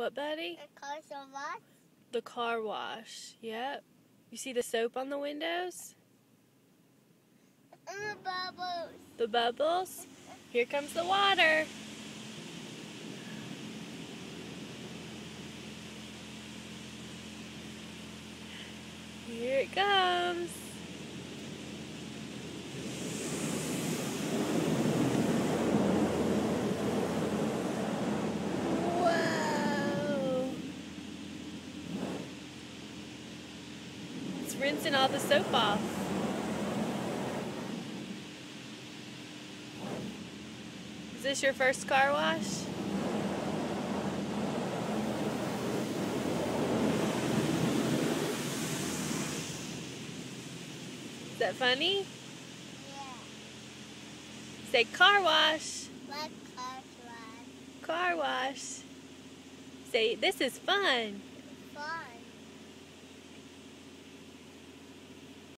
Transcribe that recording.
What, buddy? The car wash. The car wash. Yep. You see the soap on the windows? And the bubbles. The bubbles? Here comes the water. Here it comes. Whoa. It's rinsing all the soap off. Is this your first car wash? Is that funny? Yeah. Say car wash. What car wash? Car wash. Say, this is fun. Fun.